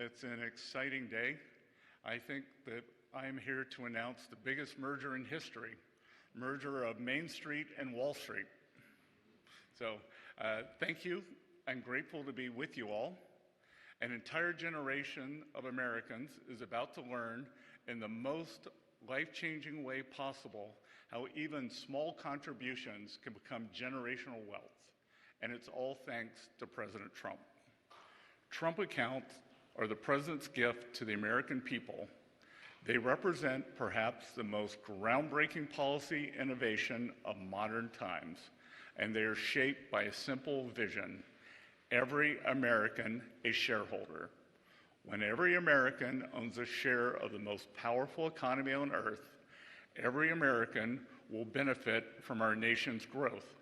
It's an exciting day. I think that I'm here to announce the biggest merger in history, merger of Main Street and Wall Street. So thank you. I'm grateful to be with you all. An entire generation of Americans is about to learn in the most life-changing way possible how even small contributions can become generational wealth. And it's all thanks to President Trump. Trump accounts are the president's gift to the American people. They represent perhaps the most groundbreaking policy innovation of modern times, and they are shaped by a simple vision: every American a shareholder. When every American owns a share of the most powerful economy on earth, every American will benefit from our nation's growth.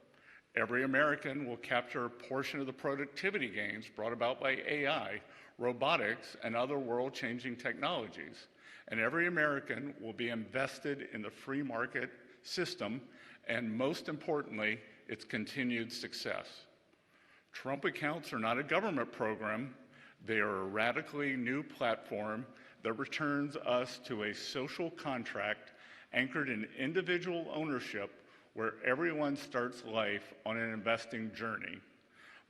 Every American will capture a portion of the productivity gains brought about by AI, robotics, and other world-changing technologies. And every American will be invested in the free market system and, most importantly, its continued success. Trump accounts are not a government program. They are a radically new platform that returns us to a social contract anchored in individual ownership, where everyone starts life on an investing journey.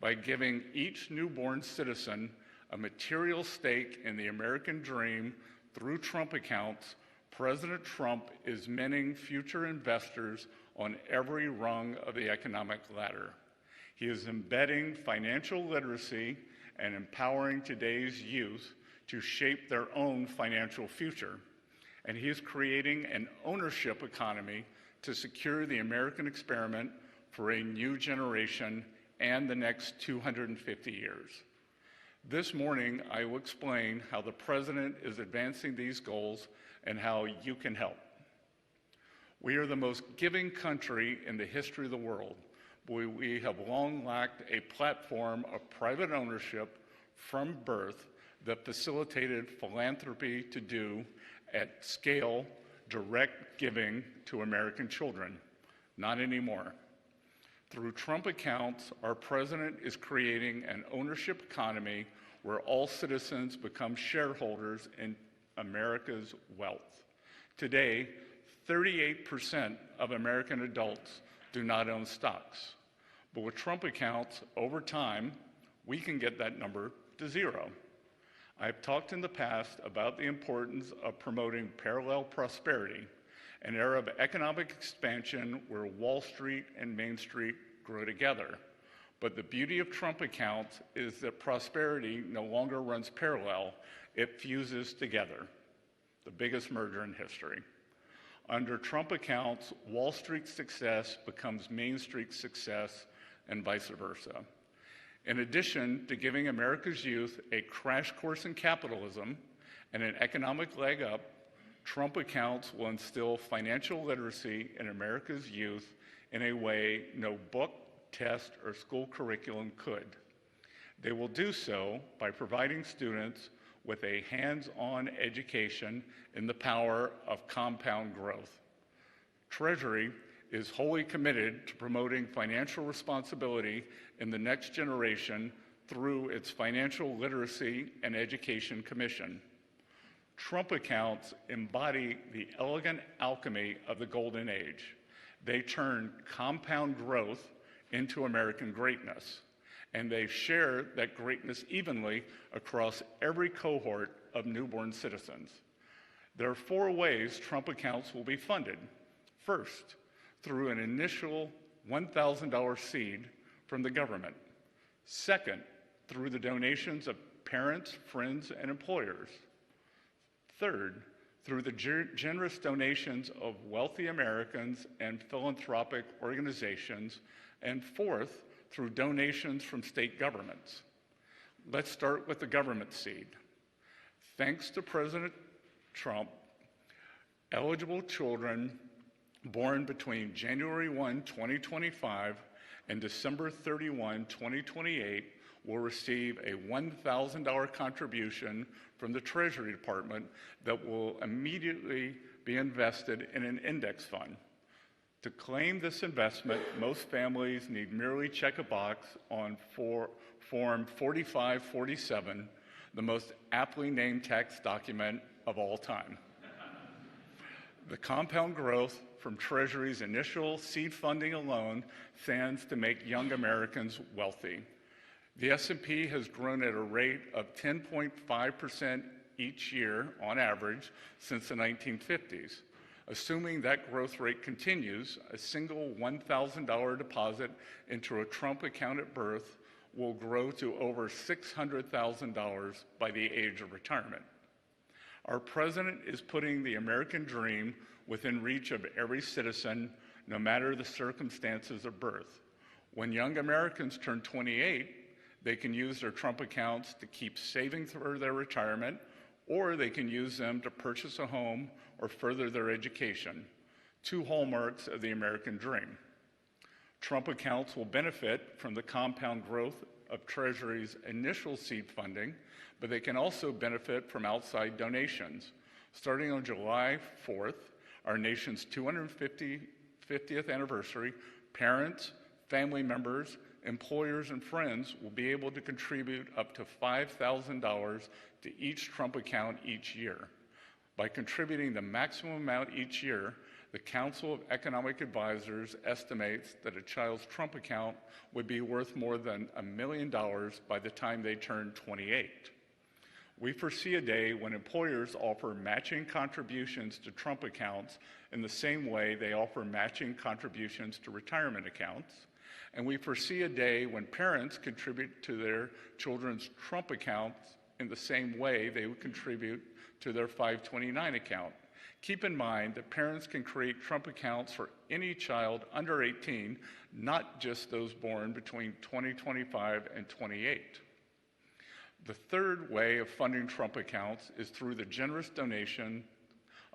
By giving each newborn citizen a material stake in the American dream through Trump accounts, President Trump is minting future investors on every rung of the economic ladder. He is embedding financial literacy and empowering today's youth to shape their own financial future. And he is creating an ownership economy to secure the American experiment for a new generation and the next 250 years. This morning, I will explain how the President is advancing these goals and how you can help. We are the most giving country in the history of the world. We have long lacked a platform of private ownership from birth that facilitated philanthropy to do at scale direct giving to American children. Not anymore. Through Trump accounts, our president is creating an ownership economy where all citizens become shareholders in America's wealth. Today, 38% of American adults do not own stocks. But with Trump accounts, over time, we can get that number to zero. I've talked in the past about the importance of promoting parallel prosperity, an era of economic expansion where Wall Street and Main Street grow together. But the beauty of Trump accounts is that prosperity no longer runs parallel, it fuses together. The biggest merger in history. Under Trump accounts, Wall Street's success becomes Main Street's success, and vice versa. In addition to giving America's youth a crash course in capitalism and an economic leg up, Trump accounts will instill financial literacy in America's youth in a way no book, test, or school curriculum could. They will do so by providing students with a hands-on education in the power of compound growth. Treasury is wholly committed to promoting financial responsibility in the next generation through its Financial Literacy and Education Commission. Trump accounts embody the elegant alchemy of the golden age. They turn compound growth into American greatness, and they share that greatness evenly across every cohort of newborn citizens. There are 4 ways Trump accounts will be funded. First, through an initial $1,000 seed from the government. Second, through the donations of parents, friends, and employers. Third, through the generous donations of wealthy Americans and philanthropic organizations. And fourth, through donations from state governments. Let's start with the government seed. Thanks to President Trump, eligible children born between January 1, 2025 and December 31, 2028 will receive a $1,000 contribution from the Treasury Department that will immediately be invested in an index fund. To claim this investment, most families need merely check a box on Form 4547, the most aptly named tax document of all time. The compound growth from Treasury's initial seed funding alone stands to make young Americans wealthy. The S&P has grown at a rate of 10.5% each year on average since the 1950s. Assuming that growth rate continues, a single $1,000 deposit into a Trump account at birth will grow to over $600,000 by the age of retirement. Our president is putting the American dream within reach of every citizen, no matter the circumstances of birth. When young Americans turn 28, they can use their Trump accounts to keep saving for their retirement, or they can use them to purchase a home or further their education, two hallmarks of the American dream. Trump accounts will benefit from the compound growth of Treasury's initial seed funding, but they can also benefit from outside donations. Starting on July 4th, our nation's 250th anniversary, parents, family members, employers, and friends will be able to contribute up to $5,000 to each Trump account each year. By contributing the maximum amount each year, the Council of Economic Advisors estimates that a child's Trump account would be worth more than $1 million by the time they turn 28. We foresee a day when employers offer matching contributions to Trump accounts in the same way they offer matching contributions to retirement accounts. And we foresee a day when parents contribute to their children's Trump accounts in the same way they would contribute to their 529 account. Keep in mind that parents can create Trump accounts for any child under 18, not just those born between 2025 and 28. The third way of funding Trump accounts is through the generous donation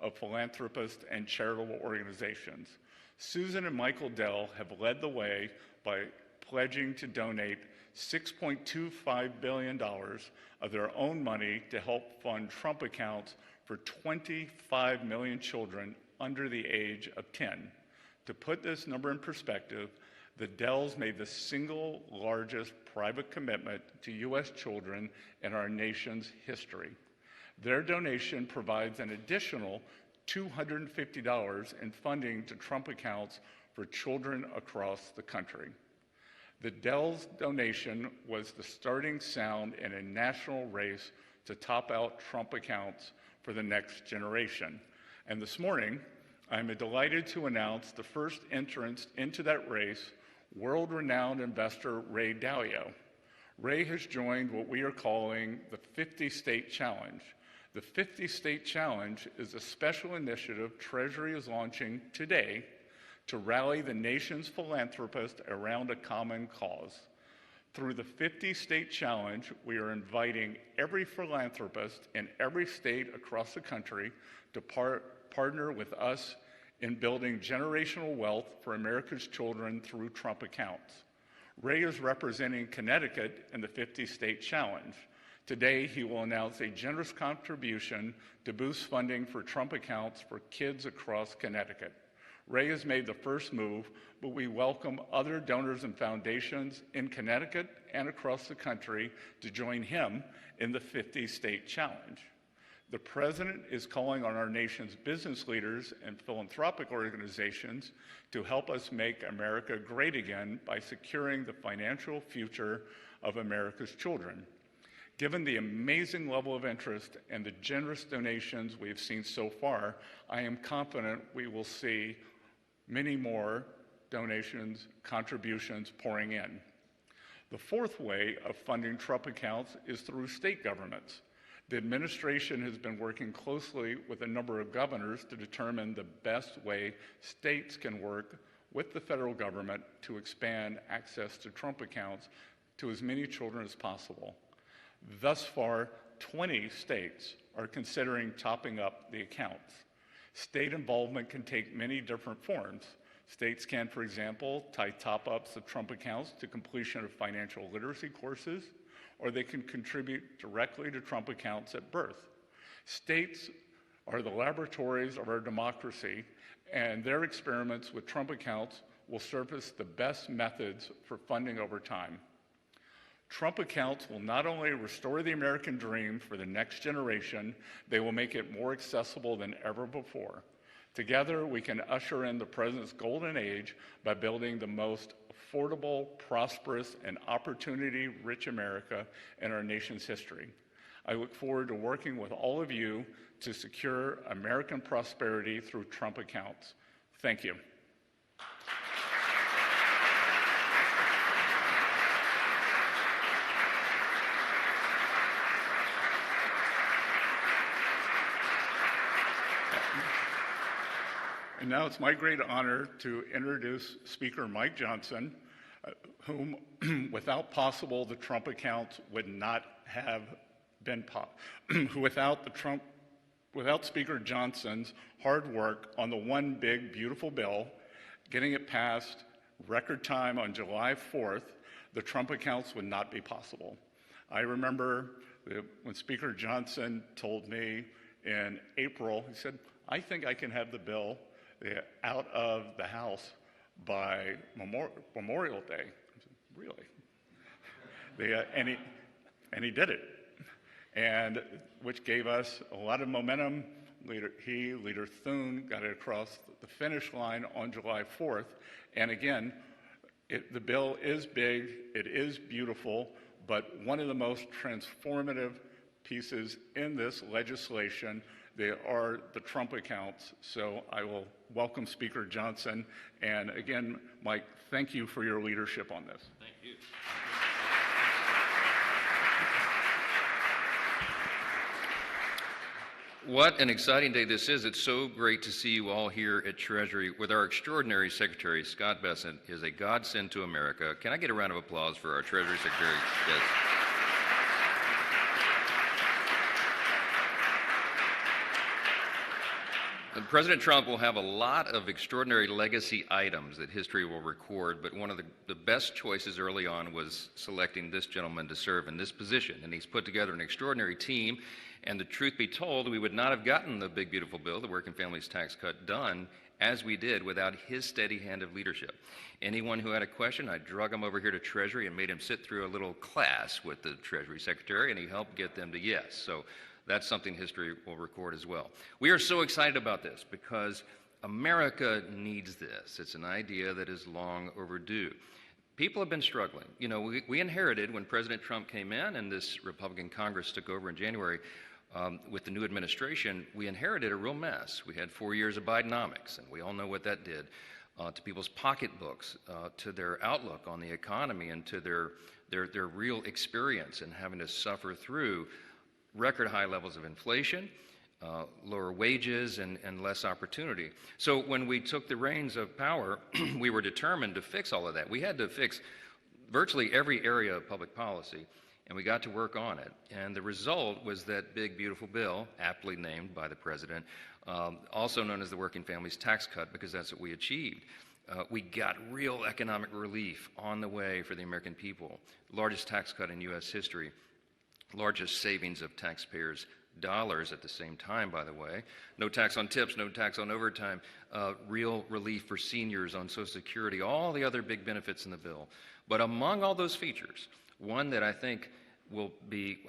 of philanthropists and charitable organizations. Susan and Michael Dell have led the way by pledging to donate $6.25 billion of their own money to help fund Trump accounts for 25 million children under the age of 10. To put this number in perspective, the Dells made the single largest private commitment to U.S. children in our nation's history. Their donation provides an additional $250 in funding to Trump accounts for children across the country. The Dells' donation was the starting sound in a national race to top out Trump accounts for the next generation. And this morning, I'm delighted to announce the first entrance into that race, world-renowned investor Ray Dalio. Ray has joined what we are calling the 50-State Challenge. The 50-State Challenge is a special initiative Treasury is launching today to rally the nation's philanthropists around a common cause. Through the 50-State Challenge, we are inviting every philanthropist in every state across the country to partner with us in building generational wealth for America's children through Trump accounts. Ray is representing Connecticut in the 50-State Challenge. Today, he will announce a generous contribution to boost funding for Trump accounts for kids across Connecticut. Ray has made the first move, but we welcome other donors and foundations in Connecticut and across the country to join him in the 50-State Challenge. The President is calling on our nation's business leaders and philanthropic organizations to help us make America great again by securing the financial future of America's children. Given the amazing level of interest and the generous donations we have seen so far, I am confident we will see many more donations, contributions pouring in. The fourth way of funding Trump accounts is through state governments. The administration has been working closely with a number of governors to determine the best way states can work with the federal government to expand access to Trump accounts to as many children as possible. Thus far, 20 states are considering topping up the accounts. State involvement can take many different forms. States can, for example, tie top-ups of Trump accounts to completion of financial literacy courses, or they can contribute directly to Trump accounts at birth. States are the laboratories of our democracy, and their experiments with Trump accounts will surface the best methods for funding over time. Trump accounts will not only restore the American dream for the next generation, they will make it more accessible than ever before. Together, we can usher in the president's golden age by building the most affordable, prosperous, and opportunity-rich America in our nation's history. I look forward to working with all of you to secure American prosperity through Trump accounts. Thank you. And now it's my great honor to introduce Speaker Mike Johnson, whom without the Trump accounts would not have been without Speaker Johnson's hard work on the one big beautiful bill, getting it passed record time on July 4th, the Trump accounts would not be possible. I remember when Speaker Johnson told me in April, he said, I think I can have the bill out of the House by Memorial Day. I said, really? And he did it, and which gave us a lot of momentum. Leader Thune got it across the finish line on July 4th. And again, the bill is big, it is beautiful, but one of the most transformative pieces in this legislation, they are the Trump accounts. So I will welcome Speaker Johnson. And again, Mike, thank you for your leadership on this. Thank you. What an exciting day this is. It's so great to see you all here at Treasury with our extraordinary Secretary, Scott Bessent, is a godsend to America. Can I get a round of applause for our Treasury Secretary? Yes. President Trump will have a lot of extraordinary legacy items that history will record, but one of the best choices early on was selecting this gentleman to serve in this position. And he's put together an extraordinary team, and the truth be told, we would not have gotten the big, beautiful bill, the Working Families Tax Cut, done as we did without his steady hand of leadership. Anyone who had a question, I drug him over here to Treasury and made him sit through a little class with the Treasury Secretary, and he helped get them to yes. So that's something history will record as well. We are so excited about this because America needs this. It's an idea that is long overdue. People have been struggling. You know, we inherited when President Trump came in and this Republican Congress took over in January with the new administration, we inherited a real mess. We had 4 years of Bidenomics, and we all know what that did to people's pocketbooks, to their outlook on the economy, and to their real experience in having to suffer through record high levels of inflation, lower wages, and less opportunity. So when we took the reins of power, we were determined to fix all of that. We had to fix virtually every area of public policy, and we got to work on it. And the result was that big, beautiful bill, aptly named by the president, also known as the Working Families Tax Cut, because that's what we achieved. We got real economic relief on the way for the American people. Largest tax cut in U.S. history. Largest savings of taxpayers' dollars at the same time, by the way. No tax on tips, no tax on overtime, real relief for seniors on Social Security, all the other big benefits in the bill. But among all those features, one that I think will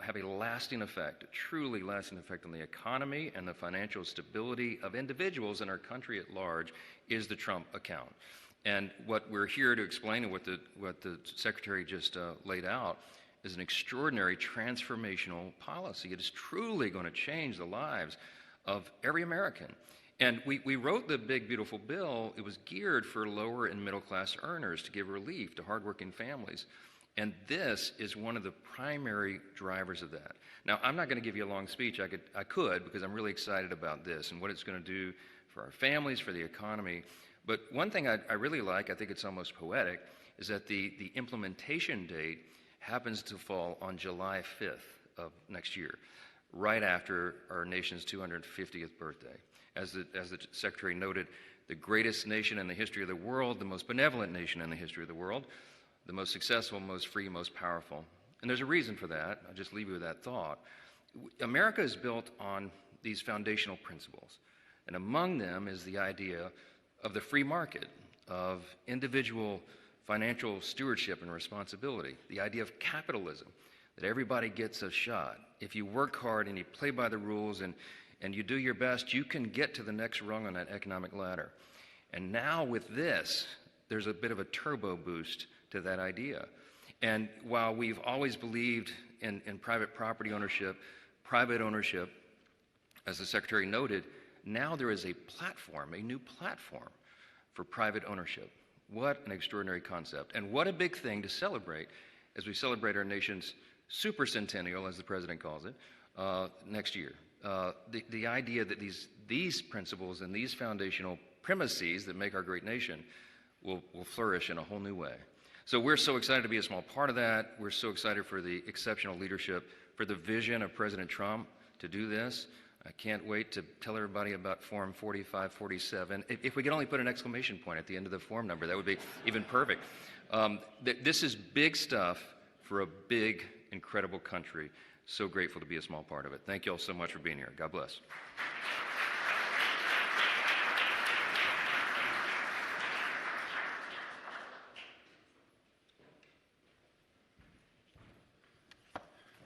have a lasting effect, a truly lasting effect on the economy and the financial stability of individuals in our country at large, is the Trump account. And what we're here to explain, and what the Secretary just laid out, is an extraordinary transformational policy. It is truly going to change the lives of every American. And we wrote the big, beautiful bill. It was geared for lower and middle class earners to give relief to hardworking families. And this is one of the primary drivers of that. Now, I'm not going to give you a long speech. I could, because I'm really excited about this and what it's going to do for our families, for the economy. But one thing I really like, I think it's almost poetic, is that the implementation date happens to fall on July 5th of next year, right after our nation's 250th birthday. As the Secretary noted, the greatest nation in the history of the world, the most benevolent nation in the history of the world, the most successful, most free, most powerful. And there's a reason for that. I'll just leave you with that thought. America is built on these foundational principles, and among them is the idea of the free market, of individual financial stewardship and responsibility, the idea of capitalism, that everybody gets a shot. If you work hard and you play by the rules and you do your best, you can get to the next rung on that economic ladder. And now with this, there's a bit of a turbo boost to that idea. And while we've always believed in private property ownership, private ownership, as the Secretary noted, now there is a platform, a new platform for private ownership. What an extraordinary concept. And what a big thing to celebrate as we celebrate our nation's supercentennial, as the President calls it, next year. The idea that these principles and these foundational premises that make our great nation will flourish in a whole new way. So we're so excited to be a small part of that. We're so excited for the exceptional leadership, for the vision of President Trump to do this. I can't wait to tell everybody about Form 4547. If we could only put an exclamation point at the end of the form number, that would be even perfect. This is big stuff for a big, incredible country. So grateful to be a small part of it. Thank you all so much for being here. God bless.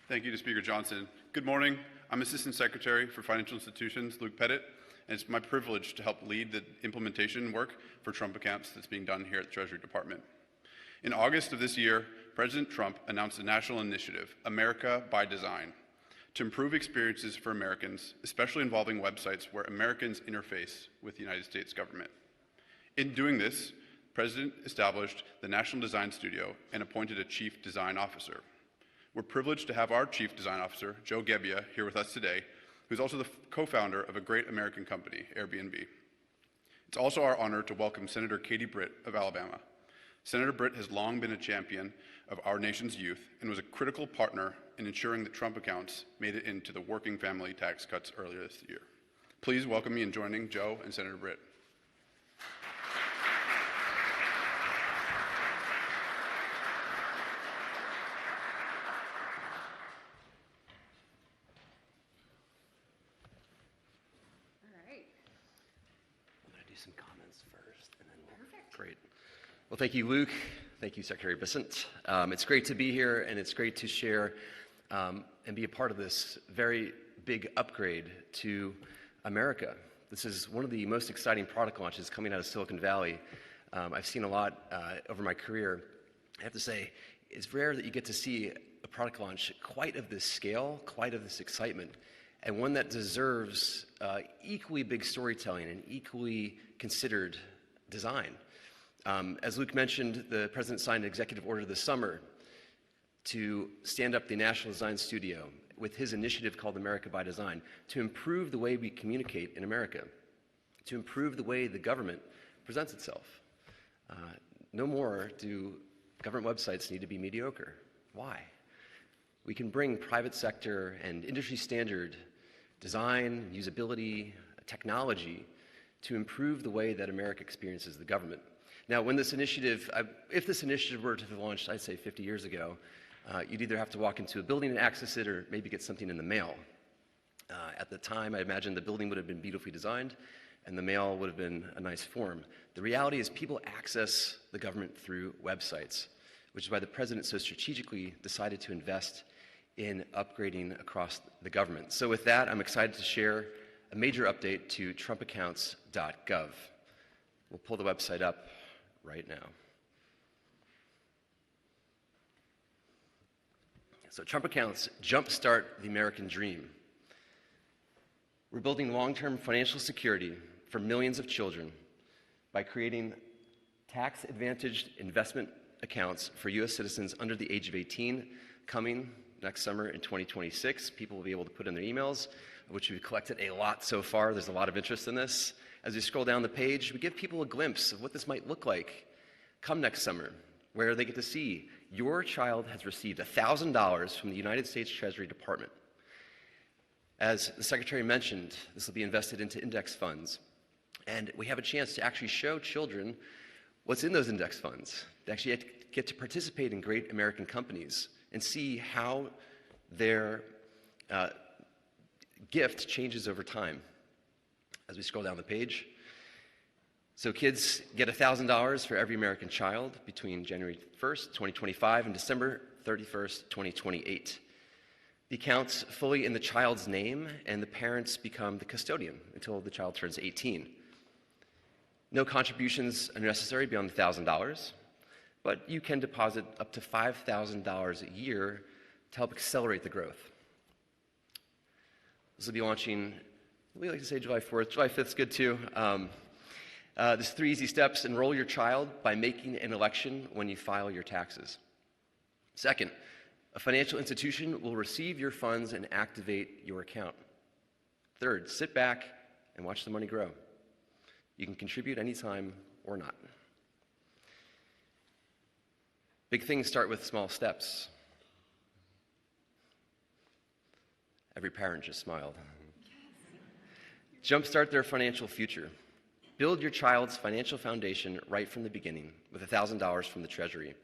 Thank you to Speaker Johnson. Good morning. I'm Assistant Secretary for Financial Institutions, Luke Pettit, and it's my privilege to help lead the implementation work for Trump accounts that's being done here at the Treasury Department. In August of this year, President Trump announced a national initiative, America by Design, to improve experiences for Americans, especially involving websites where Americans interface with the United States government. In doing this, the President established the National Design Studio and appointed a Chief Design Officer. We're privileged to have our Chief Design Officer, Joe Gebbia, here with us today, who's also the co-founder of a great American company, Airbnb. It's also our honor to welcome Senator Katie Britt of Alabama. Senator Britt has long been a champion of our nation's youth and was a critical partner in ensuring that Trump accounts made it into the working family tax cuts earlier this year. Please welcome me in joining Joe and Senator Britt. Some comments first, and then Great. Well, thank you, Luke. Thank you, Secretary Bissett. It's great to be here, and it's great to share and be a part of this very big upgrade to America. This is one of the most exciting product launches coming out of Silicon Valley. I've seen a lot over my career. I have to say, it's rare that you get to see a product launch quite of this scale, quite of this excitement, and one that deserves equally big storytelling and equally considered design. As Luke mentioned, the President signed an executive order this summer to stand up the National Design Studio with his initiative called America by Design to improve the way we communicate in America, to improve the way the government presents itself. No more do government websites need to be mediocre. Why? We can bring private sector and industry standard design, usability, technology to improve the way that America experiences the government. Now, when this initiative, if this initiative were to have launched, I'd say 50 years ago, you'd either have to walk into a building and access it or maybe get something in the mail. At the time, I imagine the building would have been beautifully designed and the mail would have been a nice form. The reality is people access the government through websites, which is why the President so strategically decided to invest in upgrading across the government. So with that, I'm excited to share a major update to trumpaccounts.gov. We'll pull the website up right now. So Trump accounts jumpstart the American dream. We're building long-term financial security for millions of children by creating tax-advantaged investment accounts for U.S. citizens under the age of 18 coming next summer in 2026. People will be able to put in their emails, which we've collected a lot so far. There's a lot of interest in this. As we scroll down the page, we give people a glimpse of what this might look like come next summer, where they get to see your child has received $1,000 from the United States Treasury Department. As the Secretary mentioned, this will be invested into index funds. And we have a chance to actually show children what's in those index funds. They actually get to participate in great American companies and see how their gift changes over time. As we scroll down the page, So kids get $1,000 for every American child between January 1st, 2025 and December 31st, 2028. The account's fully in the child's name, and the parents become the custodian until the child turns 18. No contributions are necessary beyond the $1,000, but you can deposit up to $5,000 a year to help accelerate the growth. This will be launching, we like to say July 4th. July 5th is good too. There's 3 easy steps. Enroll your child by making an election when you file your taxes. Second, a financial institution will receive your funds and activate your account. Third, sit back and watch the money grow. You can contribute anytime or not. Big things start with small steps. Every parent just smiled. Jumpstart their financial future. Build your child's financial foundation right from the beginning with $1,000 from the Treasury.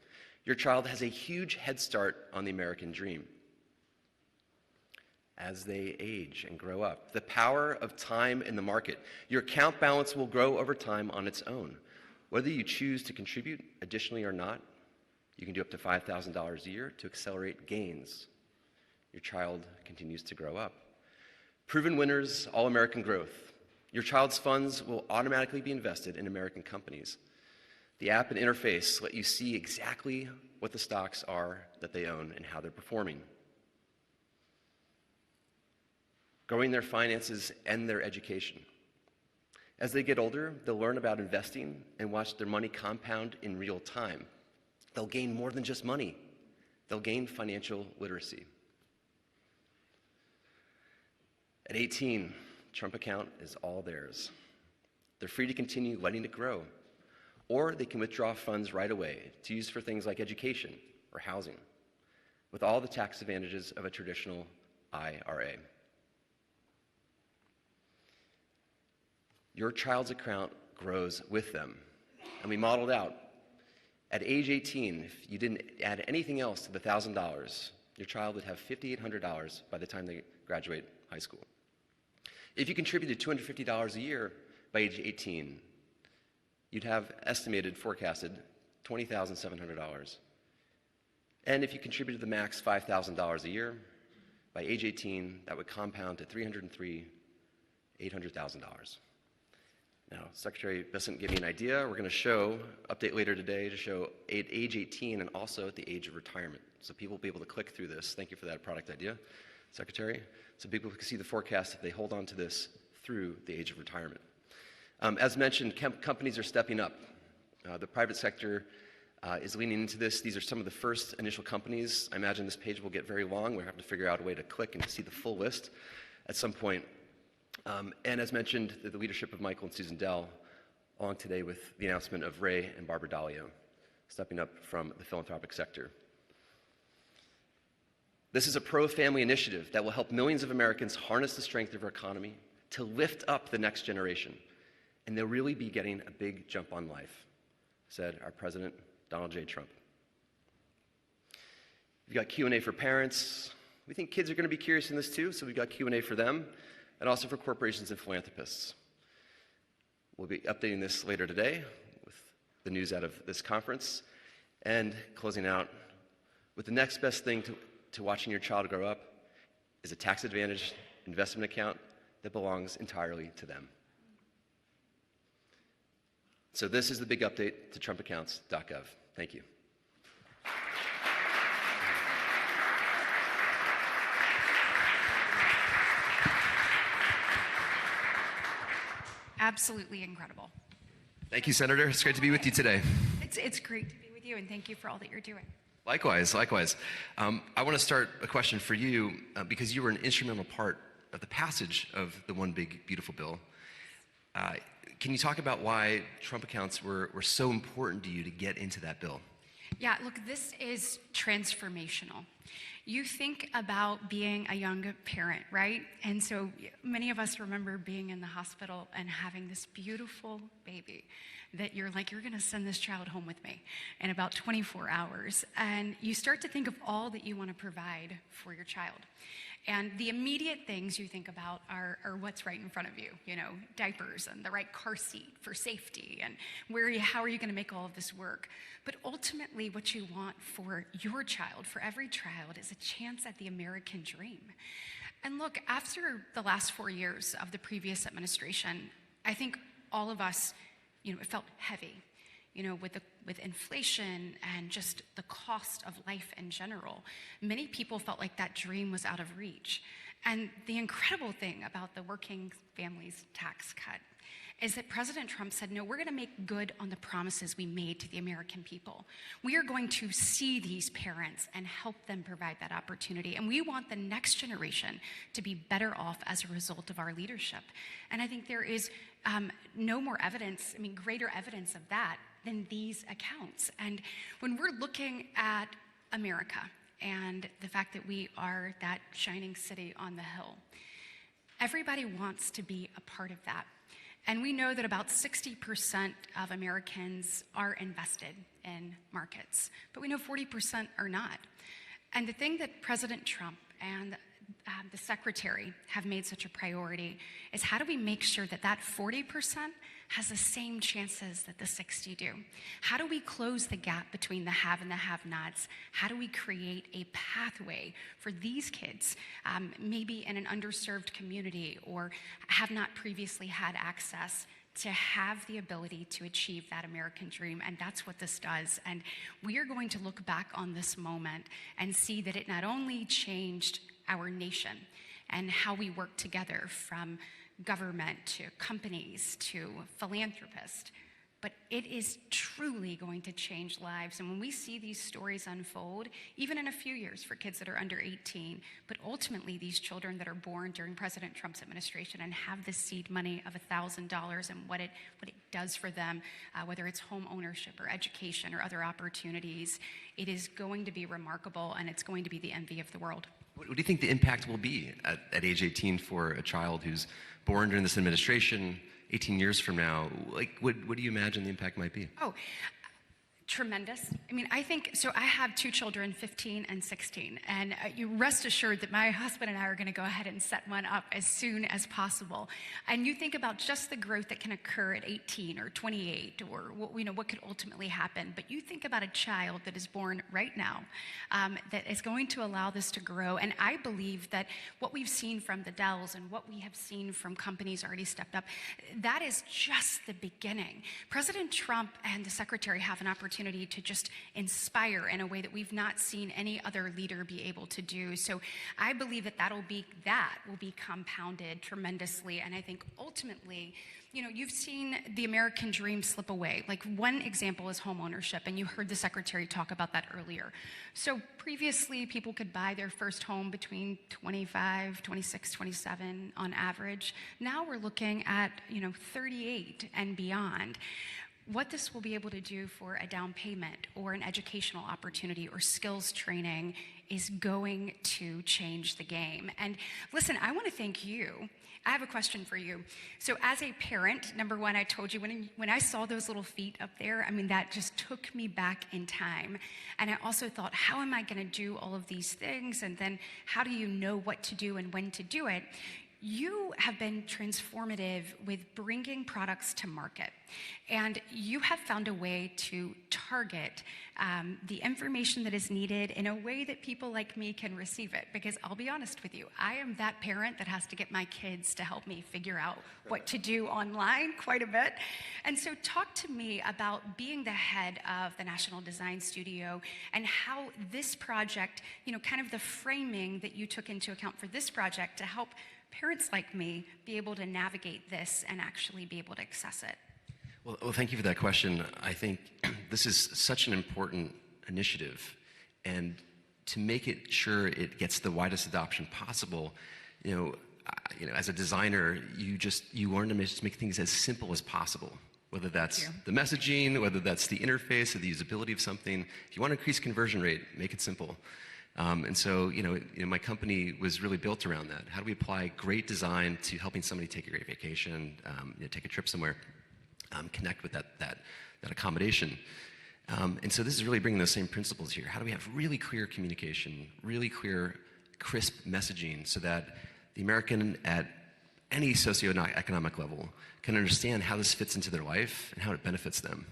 Your child has a huge head start on the American dream. As they age and grow up, the power of time in the market. Your account balance will grow over time on its own. Whether you choose to contribute additionally or not, you can do up to $5,000 a year to accelerate gains. Your child continues to grow up. Proven winners, all-American growth. Your child's funds will automatically be invested in American companies. The app and interface let you see exactly what the stocks are that they own and how they're performing. Growing their finances and their education. As they get older, they'll learn about investing and watch their money compound in real time. They'll gain more than just money. They'll gain financial literacy. At 18, Trump account is all theirs. They're free to continue letting it grow, or they can withdraw funds right away to use for things like education or housing, with all the tax advantages of a traditional IRA. Your child's account grows with them, and we modeled out. At age 18, if you didn't add anything else to the $1,000, your child would have $5,800 by the time they graduate high school. If you contributed $250 a year by age 18, you'd have estimated, forecasted, $20,700. And if you contributed the max $5,000 a year, by age 18, that would compound to $800,000. Now, Secretary Bissett gave me an idea. We're going to show, update later today, to show at age 18 and also at the age of retirement. So people will be able to click through this. Thank you for that product idea, Secretary. So people can see the forecast if they hold on to this through the age of retirement. As mentioned, companies are stepping up. The private sector is leaning into this. These are some of the first initial companies. I imagine this page will get very long. We'll have to figure out a way to click and see the full list at some point. And as mentioned, the leadership of Michael and Susan Dell, along today with the announcement of Ray and Barbara Dalio, stepping up from the philanthropic sector. This is a pro-family initiative that will help millions of Americans harness the strength of our economy to lift up the next generation. And they'll really be getting a big jump on life, said our President, Donald J. Trump. We've got Q&A for parents. We think kids are going to be curious in this too, so we've got Q&A for them, and also for corporations and philanthropists. We'll be updating this later today with the news out of this conference, and closing out with the next best thing to watching your child grow up is a tax-advantaged investment account that belongs entirely to them. So this is the big update to trumpaccounts.gov. Thank you. Absolutely incredible. Thank you, Senator. It's great to be with you today. It's great to be with you, and thank you for all that you're doing. Likewise, likewise. I want to start a question for you because you were an instrumental part of the passage of the One Big Beautiful Bill. Can you talk about why Trump accounts were so important to you to get into that bill? Yeah, look, this is transformational. You think about being a young parent, right? And so many of us remember being in the hospital and having this beautiful baby that you're like, you're going to send this child home with me in about 24 hours. And you start to think of all that you want to provide for your child. And the immediate things you think about are what's right in front of you, diapers and the right car seat for safety and how are you going to make all of this work? But ultimately what you want for your child, for every child, is a chance at the American dream. And look, after the last 4 years of the previous administration, I think all of us, it felt heavy, with inflation and just the cost of life in general. Many people felt like that dream was out of reach. And the incredible thing about the working families tax cut is that President Trump said, no, we're going to make good on the promises we made to the American people. We are going to see these parents and help them provide that opportunity. And we want the next generation to be better off as a result of our leadership. And I think there is no more evidence, greater evidence of that than these accounts. And when we're looking at America and the fact that we are that shining city on the hill, everybody wants to be a part of that. And we know that about 60% of Americans are invested in markets, but we know 40% are not. And the thing that President Trump and the Secretary have made such a priority is how do we make sure that that 40% has the same chances that the 60 do? How do we close the gap between the have and the have-nots? How do we create a pathway for these kids, maybe in an underserved community or have not previously had access, to have the ability to achieve that American dream? And that's what this does. And we are going to look back on this moment and see that it not only changed our nation and how we work together, from government to companies to philanthropists, but it is truly going to change lives. And when we see these stories unfold, even in a few years for kids that are under 18, but ultimately these children that are born during President Trump's administration and have this seed money of $1,000 and what it does for them, whether it's home ownership or education or other opportunities, it is going to be remarkable, and it's going to be the envy of the world. What do you think the impact will be at age 18 for a child who's born during this administration? 18 years from now, what do you imagine the impact might be? Oh, tremendous. I think, so I have two children, 15 and 16, and you rest assured that my husband and I are going to go ahead and set one up as soon as possible. And you think about just the growth that can occur at 18 or 28 or what could ultimately happen, but you think about a child that is born right now that is going to allow this to grow. And I believe that what we've seen from the Dells and what we have seen from companies already stepped up, that is just the beginning. President Trump and the Secretary have an opportunity to just inspire in a way that we've not seen any other leader be able to do. So I believe that will be compounded tremendously. And I think ultimately, you've seen the American dream slip away. Like, one example is home ownership, and you heard the Secretary talk about that earlier. So previously, people could buy their first home between 25, 26, 27 on average. Now we're looking at, 38 and beyond. What this will be able to do for a down payment or an educational opportunity or skills training is going to change the game. And listen, I want to thank you. I have a question for you. So as a parent, number one, I told you when I saw those little feet up there, that just took me back in time. And I also thought, how am I going to do all of these things? And then how do you know what to do and when to do it? You have been transformative with bringing products to market, and you have found a way to target the information that is needed in a way that people like me can receive it. Because I'll be honest with you, I am that parent that has to get my kids to help me figure out what to do online quite a bit. And so talk to me about being the head of the National Design Studio and how this project, kind of the framing that you took into account for this project to help parents like me be able to navigate this and actually be able to access it. Well, thank you for that question. I think this is such an important initiative, and to make it sure it gets the widest adoption possible, as a designer, you learn to just make things as simple as possible. Whether that's the messaging, whether that's the interface or the usability of something. If you want to increase conversion rate, make it simple. And so, my company was really built around that. How do we apply great design to helping somebody take a great vacation, take a trip somewhere, connect with that accommodation? And so this is really bringing those same principles here. How do we have really clear communication, really clear crisp messaging so that the American at any socioeconomic level can understand how this fits into their life and how it benefits them.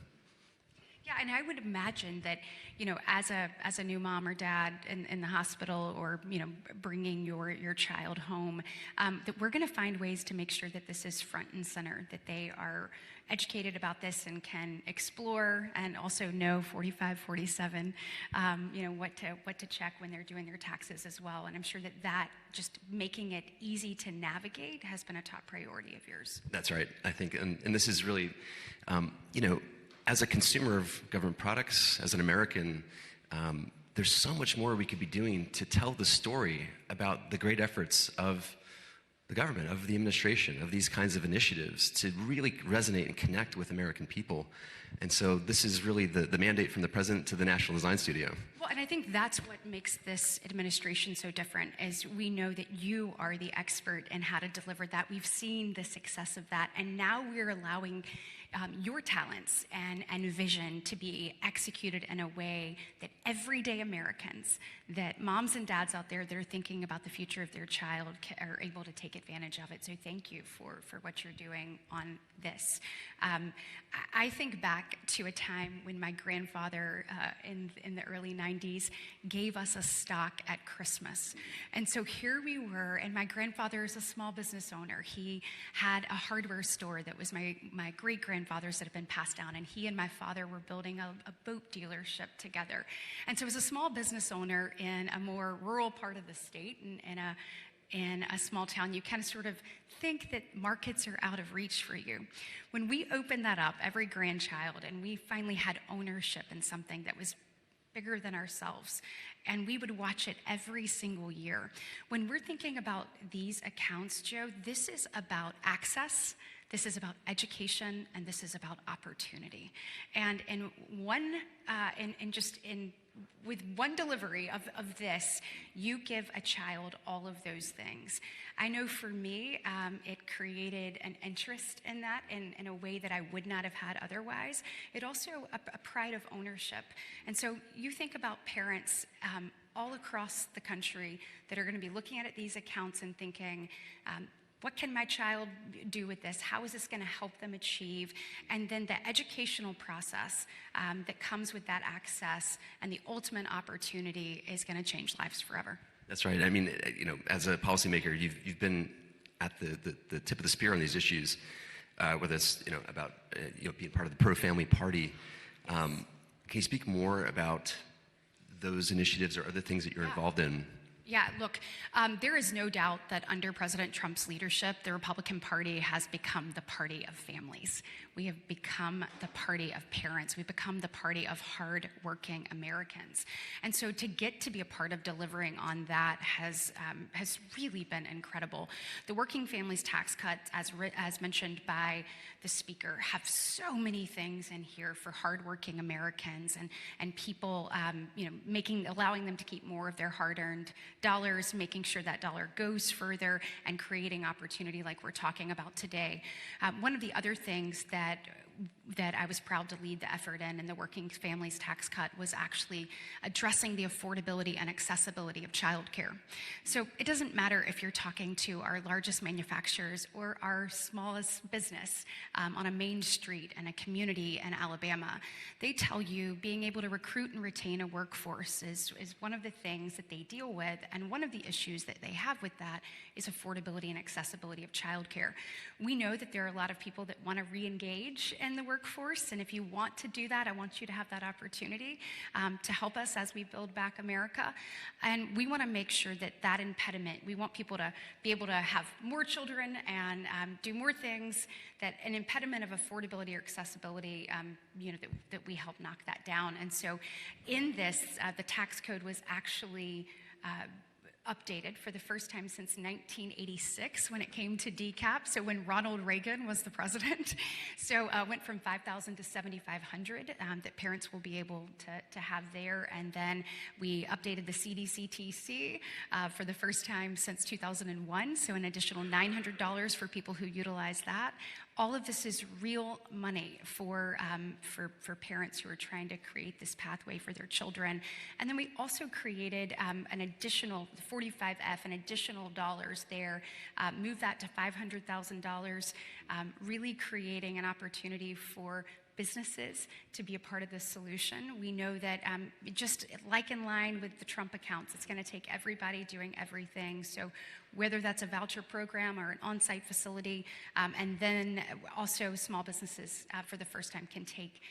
Yeah, and I would imagine that, as a new mom or dad in the hospital, or, bringing your child home, that we're going to find ways to make sure that this is front and center, that they are educated about this and can explore and also know 45, 47, what to check when they're doing their taxes as well. And I'm sure that just making it easy to navigate has been a top priority of yours. That's right, I think. And this is really, as a consumer of government products, as an American, there's so much more we could be doing to tell the story about the great efforts of the government, of the administration, of these kinds of initiatives to really resonate and connect with American people. And so this is really the mandate from the president to the National Design Studio. Well, and I think that's what makes this administration so different, is we know that you are the expert in how to deliver that. We've seen the success of that, and now we're allowing your talents and vision to be executed in a way that everyday Americans, that moms and dads out there that are thinking about the future of their child are able to take advantage of it. So thank you for what you're doing on this. I think back to a time when my grandfather in the early 90s gave us a stock at Christmas. And so here we were, and my grandfather is a small business owner. He had a hardware store that was my great-grandfather's that had been passed down, and he and my father were building a boat dealership together. And so as a small business owner in a more rural part of the state, in a small town, you kind of sort of think that markets are out of reach for you. When we opened that up, every grandchild, and we finally had ownership in something that was bigger than ourselves, and we would watch it every single year. When we're thinking about these accounts, Joe, this is about access, this is about education, and this is about opportunity. And with one delivery of this, you give a child all of those things. I know for me, it created an interest in that in a way that I would not have had otherwise. It also a pride of ownership. And so you think about parents all across the country that are going to be looking at these accounts and thinking, what can my child do with this? How is this going to help them achieve? And then the educational process that comes with that access and the ultimate opportunity is going to change lives forever. That's right. I mean, as a policymaker, you've been at the tip of the spear on these issues, whether it's about being part of the pro-family party. Can you speak more about those initiatives or other things that you're involved in? Yeah, look, there is no doubt that under President Trump's leadership, the Republican Party has become the party of families. We have become the party of parents. We've become the party of hard-working Americans. And so to get to be a part of delivering on that has really been incredible. The Working Families Tax Cuts, as mentioned by the speaker, have so many things in here for hardworking Americans and people, allowing them to keep more of their hard-earned dollars, making sure that dollar goes further, and creating opportunity like we're talking about today. One of the other things that I was proud to lead the effort in the Working Families Tax Cut was actually addressing the affordability and accessibility of childcare. So it doesn't matter if you're talking to our largest manufacturers or our smallest business on a main street in a community in Alabama. They tell you being able to recruit and retain a workforce is one of the things that they deal with, and one of the issues that they have with that is affordability and accessibility of childcare. We know that there are a lot of people that want to re-engage in the workforce, and if you want to do that, I want you to have that opportunity to help us as we build back America. And we want to make sure that impediment, we want people to be able to have more children and do more things, that an impediment of affordability or accessibility, that we help knock that down. And so in this, the tax code was actually updated for the first time since 1986 when it came to DCAP, so when Ronald Reagan was the president. So went from $5,000 to $7,500 that parents will be able to have there. And then we updated the CDCTC for the first time since 2001, so an additional $900 for people who utilize that. All of this is real money for parents who are trying to create this pathway for their children. And then we also created an additional 45F and additional dollars there, move that to $500,000, really creating an opportunity for businesses to be a part of this solution. We know that just like in line with the Trump accounts, it's going to take everybody doing everything. So whether that's a voucher program or an on-site facility, and then also small businesses for the first time can take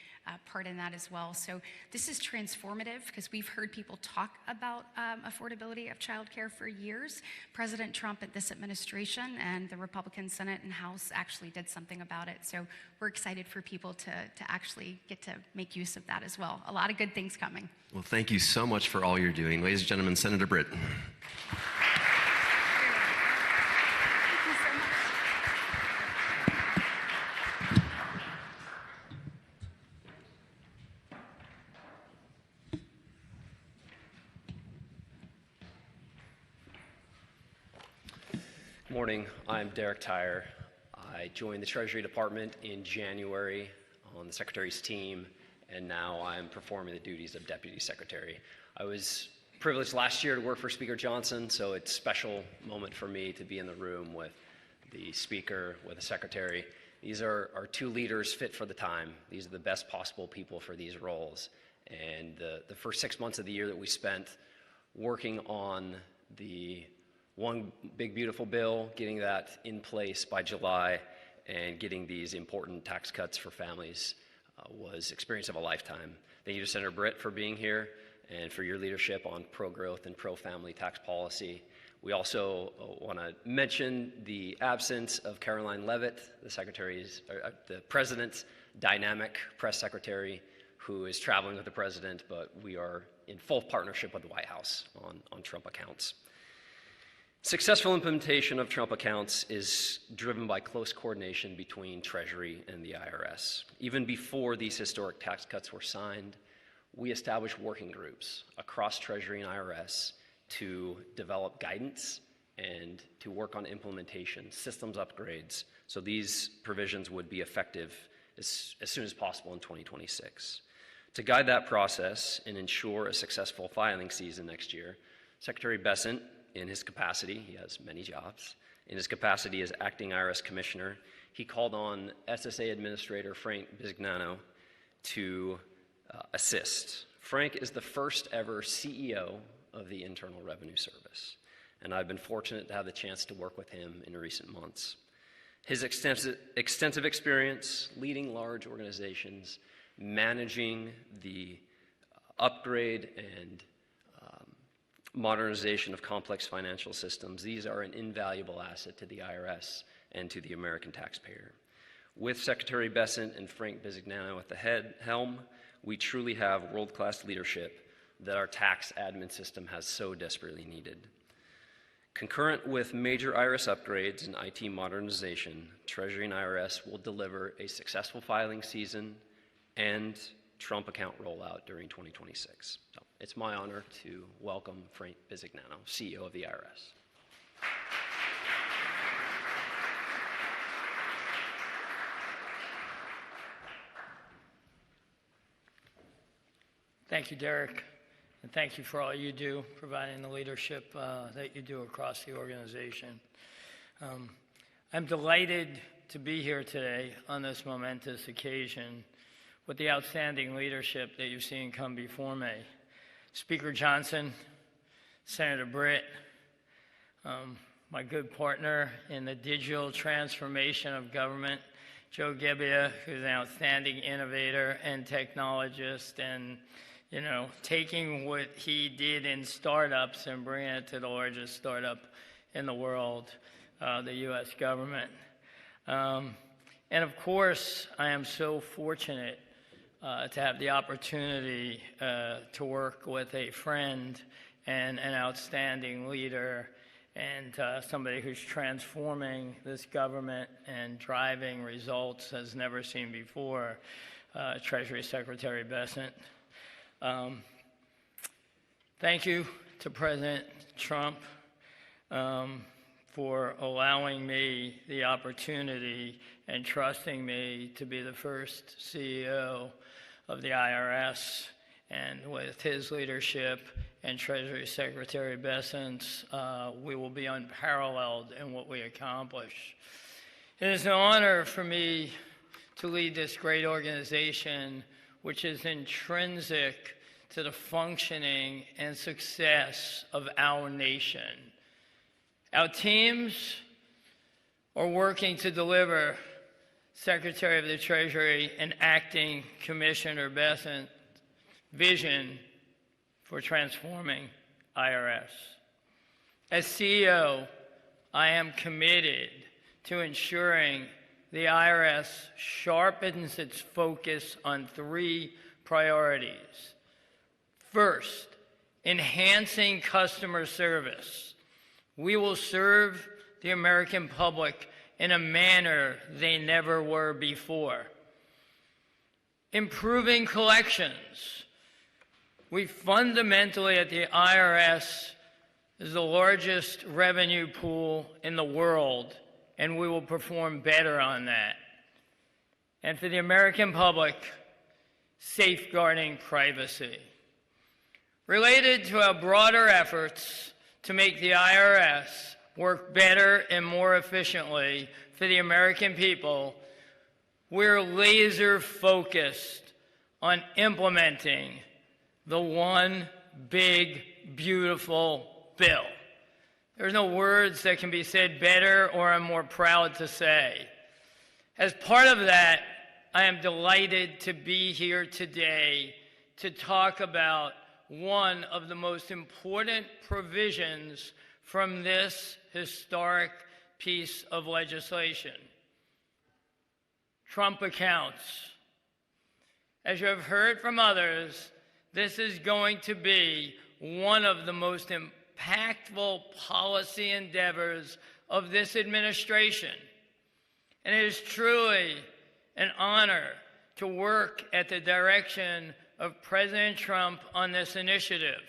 part in that as well. So this is transformative because we've heard people talk about affordability of childcare for years. President Trump at this administration and the Republican Senate and House actually did something about it. So we're excited for people to actually get to make use of that as well. A lot of good things coming. Well, thank you so much for all you're doing. Ladies and gentlemen, Senator Britt. Good morning. I'm Derek Tyre. I joined the Treasury Department in January on the Secretary's team, and now I'm performing the duties of Deputy Secretary. I was privileged last year to work for Speaker Johnson, so it's a special moment for me to be in the room with the Speaker, with the Secretary. These are our two leaders fit for the time. These are the best possible people for these roles. And the first 6 months of the year that we spent working on the one big beautiful bill, getting that in place by July, and getting these important tax cuts for families was experience of a lifetime. Thank you to Senator Britt for being here and for your leadership on pro-growth and pro-family tax policy. We also want to mention the absence of Caroline Leavitt, the President's dynamic press secretary, who is traveling with the President, but we are in full partnership with the White House on Trump accounts. Successful implementation of Trump accounts is driven by close coordination between Treasury and the IRS. Even before these historic tax cuts were signed, we established working groups across Treasury and IRS to develop guidance and to work on implementation, systems upgrades, so these provisions would be effective as soon as possible in 2026. To guide that process and ensure a successful filing season next year, Secretary Bessent, in his capacity, he has many jobs, in his capacity as acting IRS commissioner, he called on SSA Administrator Frank Bisignano to assist. Frank is the first ever CEO of the Internal Revenue Service, and I've been fortunate to have the chance to work with him in recent months. His extensive experience leading large organizations, managing the upgrade and modernization of complex financial systems, these are an invaluable asset to the IRS and to the American taxpayer. With Secretary Bessent and Frank Bisignano at the helm, we truly have world-class leadership that our tax admin system has so desperately needed. Concurrent with major IRS upgrades and IT modernization, Treasury and IRS will deliver a successful filing season and Trump account rollout during 2026. So it's my honor to welcome Frank Bisignano, CEO of the IRS. Thank you, Derek, and thank you for all you do, providing the leadership that you do across the organization. I'm delighted to be here today on this momentous occasion with the outstanding leadership that you've seen come before me. Speaker Johnson, Senator Britt, my good partner in the digital transformation of government, Joe Gebbia, who's an outstanding innovator and technologist, and taking what he did in startups and bringing it to the largest startup in the world, the U.S. government. And of course, I am so fortunate to have the opportunity to work with a friend and an outstanding leader and somebody who's transforming this government and driving results as never seen before, Treasury Secretary Bessent. Thank you to President Trump for allowing me the opportunity and trusting me to be the first CEO of the IRS, and with his leadership and Treasury Secretary Bessent, we will be unparalleled in what we accomplish. It is an honor for me to lead this great organization, which is intrinsic to the functioning and success of our nation. Our teams are working to deliver Secretary of the Treasury and Acting Commissioner Bessent's vision for transforming IRS. As CEO, I am committed to ensuring the IRS sharpens its focus on 3 priorities. First, enhancing customer service. We will serve the American public in a manner they never were before. Improving collections. We fundamentally at the IRS is the largest revenue pool in the world, and we will perform better on that. And for the American public, safeguarding privacy. Related to our broader efforts to make the IRS work better and more efficiently for the American people, we're laser focused on implementing the one big, beautiful bill. There's no words that can be said better or I'm more proud to say. As part of that, I am delighted to be here today to talk about one of the most important provisions from this historic piece of legislation. Trump accounts. As you have heard from others, this is going to be one of the most impactful policy endeavors of this administration. And it is truly an honor to work at the direction of President Trump on this initiative.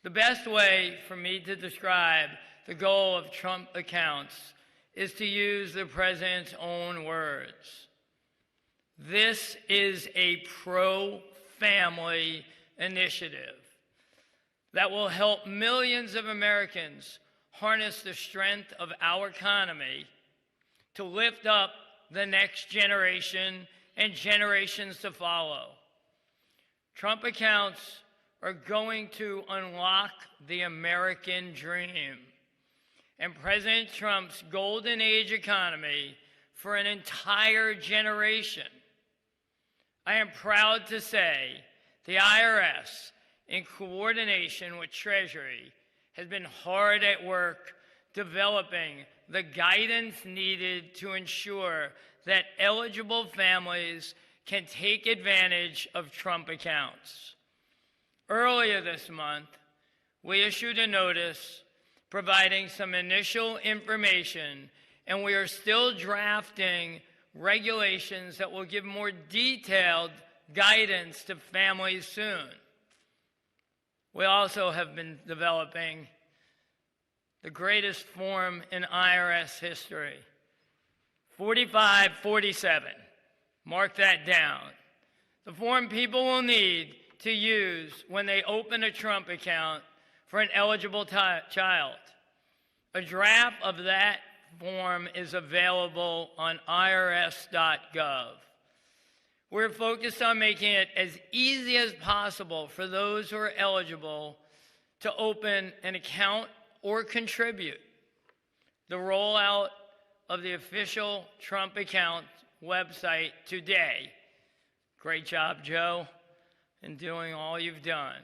The best way for me to describe the goal of Trump accounts is to use the president's own words. This is a pro-family initiative that will help millions of Americans harness the strength of our economy to lift up the next generation and generations to follow. Trump accounts are going to unlock the American dream and President Trump's golden age economy for an entire generation. I am proud to say the IRS, in coordination with Treasury, has been hard at work developing the guidance needed to ensure that eligible families can take advantage of Trump accounts. Earlier this month, we issued a notice providing some initial information, and we are still drafting regulations that will give more detailed guidance to families soon. We also have been developing the greatest form in IRS history, 4547. Mark that down. The form people will need to use when they open a Trump account for an eligible child. A draft of that form is available on irs.gov. We're focused on making it as easy as possible for those who are eligible to open an account or contribute. The rollout of the official Trump account website today. Great job, Joe, in doing all you've done.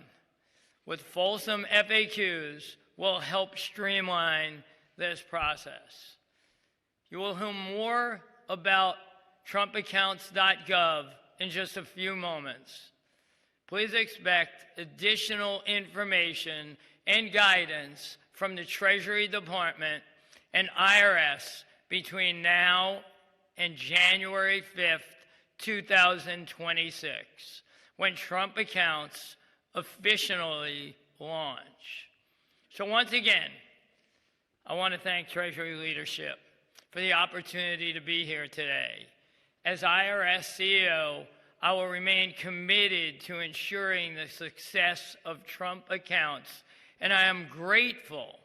With fulsome FAQs will help streamline this process. You will hear more about trumpaccounts.gov in just a few moments. Please expect additional information and guidance from the Treasury Department and IRS between now and January 5th, 2026, when Trump accounts officially launch. So once again, I want to thank Treasury leadership for the opportunity to be here today. As IRS CEO, I will remain committed to ensuring the success of Trump accounts, and I am grateful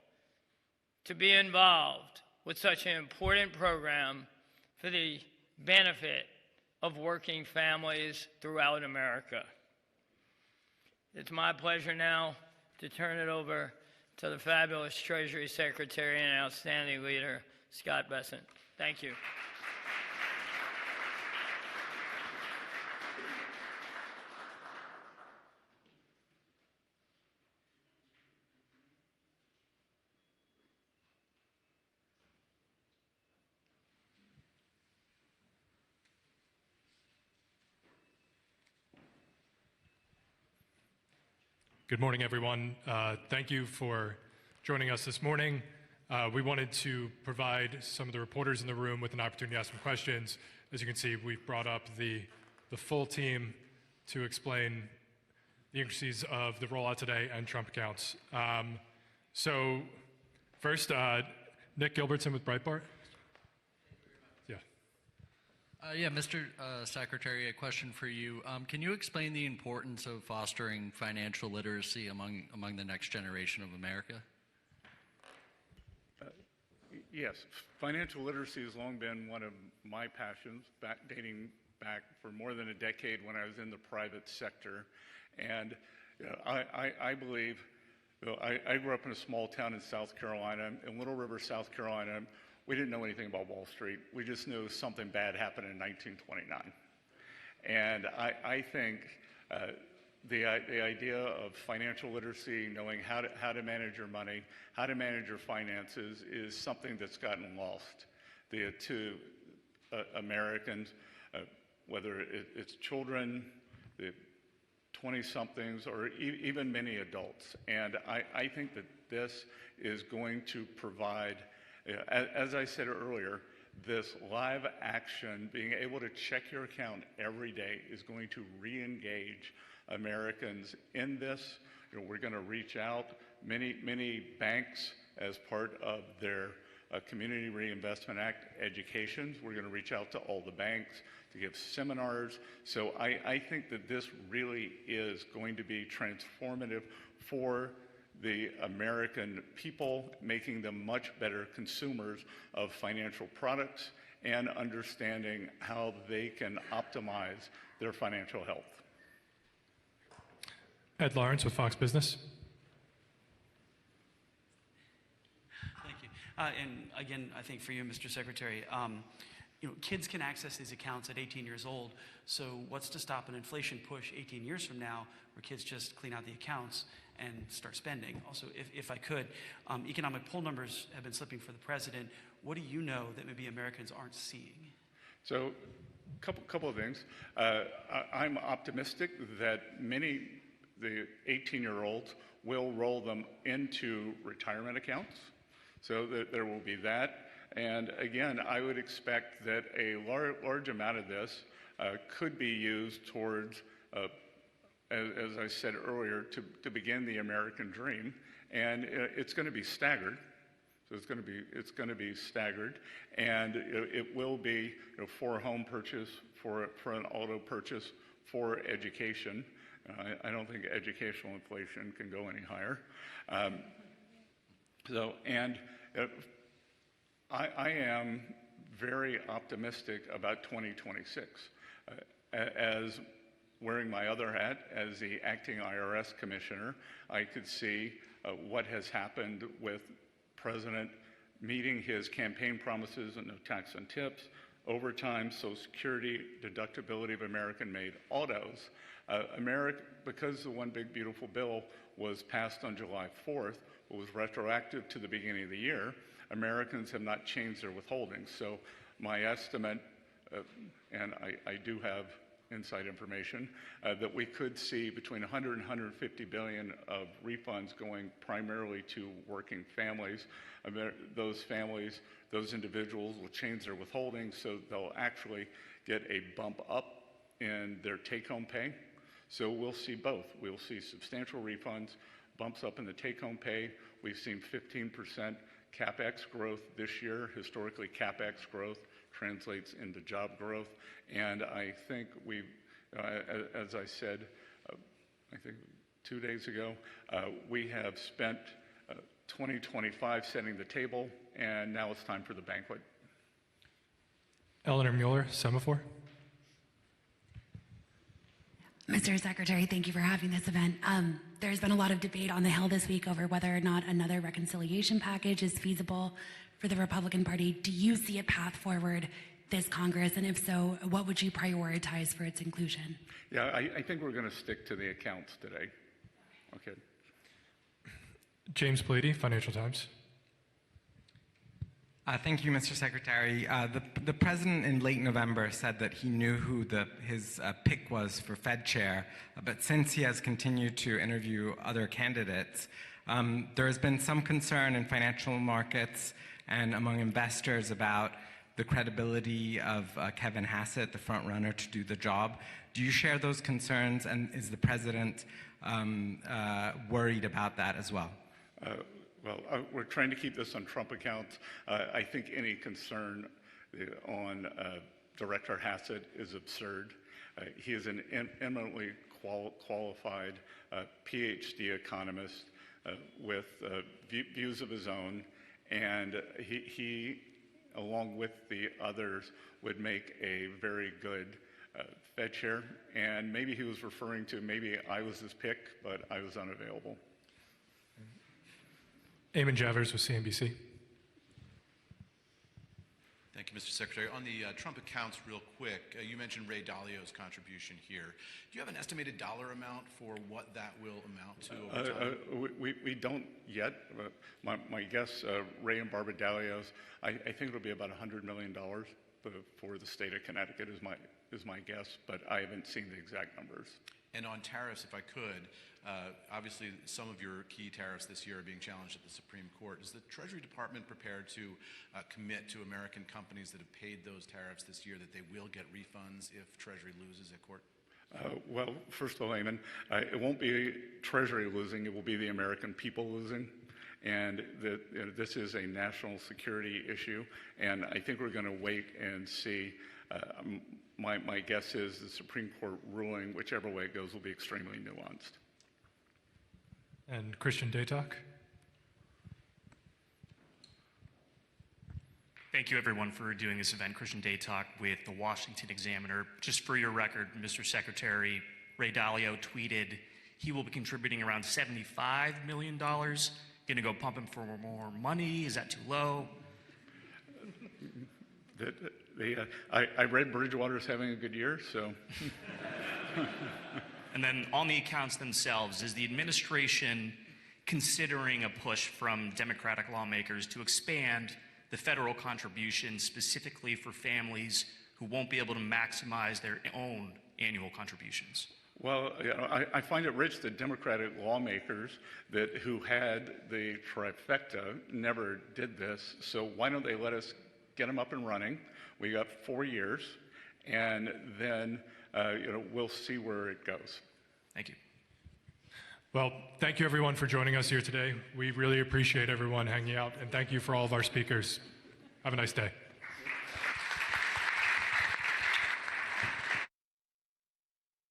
to be involved with such an important program for the benefit of working families throughout America. It's my pleasure now to turn it over to the fabulous Treasury Secretary and outstanding leader, Scott Bessent. Thank you. Good morning, everyone. Thank you for joining us this morning. We wanted to provide some of the reporters in the room with an opportunity to ask some questions. As you can see, we've brought up the full team to explain the intricacies of the rollout today and Trump accounts. So first, Nick Gilbertson with Breitbart. Yeah, Mr. Secretary, a question for you. Can you explain the importance of fostering financial literacy among the next generation of America? Yes, financial literacy has long been one of my passions, dating back for more than a decade when I was in the private sector. And I believe, I grew up in a small town in South Carolina, in Little River, South Carolina. We didn't know anything about Wall Street. We just knew something bad happened in 1929. And I think the idea of financial literacy, knowing how to manage your money, how to manage your finances, is something that's gotten lost to Americans, whether it's children, the 20-somethings, or even many adults. And I think that this is going to provide, as I said earlier, this live action, being able to check your account every day, is going to re-engage Americans in this. We're going to reach out. Many banks, as part of their Community Reinvestment Act educations, we're going to reach out to all the banks to give seminars. So I think that this really is going to be transformative for the American people, making them much better consumers of financial products and understanding how they can optimize their financial health. Ed Lawrence with Fox Business. Thank you. And again, I think for you, Mr. Secretary, kids can access these accounts at 18 years old. So what's to stop an inflation push 18 years from now where kids just clean out the accounts and start spending? Also, if I could, economic poll numbers have been slipping for the president. What do you know that maybe Americans aren't seeing? So, couple of things. I'm optimistic that the 18-year-olds will roll them into retirement accounts, so that there will be that. And again, I would expect that a large amount of this could be used towards as I said earlier, to begin the American dream, and it's going to be staggered. So it's going to be staggered, and it will be for a home purchase, for an auto purchase, for education. I don't think educational inflation can go any higher. I am very optimistic about 2026 as wearing my other hat as the acting IRS commissioner. I could see what has happened with President meeting his campaign promises and no tax on tips, overtime, Social Security, deductibility of American-made autos. Because the One Big Beautiful Bill was passed on July 4th, it was retroactive to the beginning of the year, Americans have not changed their withholdings. So my estimate, and I do have inside information, that we could see between 100 and 150 billion of refunds going primarily to working families. Those families, those individuals will change their withholdings, so they'll actually get a bump up in their take-home pay. So we'll see both. We'll see substantial refunds, bumps up in the take-home pay. We've seen 15% CapEx growth this year. Historically, CapEx growth translates into job growth, and I think As I said, I think 2 days ago, we have spent 2025 setting the table, and now it's time for the banquet. Eleanor Mueller, Semaphore. Mr. Secretary, thank you for having this event. There's been a lot of debate on the Hill this week over whether or not another reconciliation package is feasible for the Republican Party. Do you see a path forward this Congress? And if so, what would you prioritize for its inclusion? Yeah, I think we're going to stick to the accounts today. Okay. James Pleady, Financial Times. Thank you, Mr. Secretary. The president in late November said that he knew who his pick was for Fed chair, but since he has continued to interview other candidates, there has been some concern in financial markets and among investors about the credibility of Kevin Hassett, the front runner to do the job. Do you share those concerns, and is the president worried about that as well? We're trying to keep this on Trump accounts. I think any concern on Director Hassett is absurd. He is an eminently qualified PhD economist with views of his own, and he, along with the others, would make a very good Fed chair. And maybe he was referring to maybe I was his pick, but I was unavailable. Eamon Javers with CNBC. Thank you, Mr. Secretary. On the Trump accounts, real quick, you mentioned Ray Dalio's contribution here. Do you have an estimated dollar amount for what that will amount to over time? We don't yet. My guess, Ray and Barbara Dalio's, I think it'll be about $100 million for the state of Connecticut is my guess, but I haven't seen the exact numbers. And on tariffs, if I could, obviously some of your key tariffs this year are being challenged at the Supreme Court. Is the Treasury Department prepared to commit to American companies that have paid those tariffs this year that they will get refunds if Treasury loses at court? Well, first of all, Eamon, it won't be Treasury losing, it will be the American people losing. And this is a national security issue, and I think we're going to wait and see. My guess is the Supreme Court ruling, whichever way it goes, will be extremely nuanced. And Christian Daytalk. Thank you, everyone, for doing this event. Christian Daytalk with the Washington Examiner. Just for your record, Mr. Secretary, Ray Dalio tweeted he will be contributing around $75 million. Going to go pump him for more money? Is that too low? I read Bridgewater's having a good year, so. And then on the accounts themselves, is the administration considering a push from Democratic lawmakers to expand the federal contribution specifically for families who won't be able to maximize their own annual contributions? Well, I find it rich that Democratic lawmakers who had the trifecta never did this, so why don't they let us get them up and running? We got 4 years, and then we'll see where it goes. Thank you. Well, thank you everyone for joining us here today. We really appreciate everyone hanging out, and thank you for all of our speakers. Have a nice day.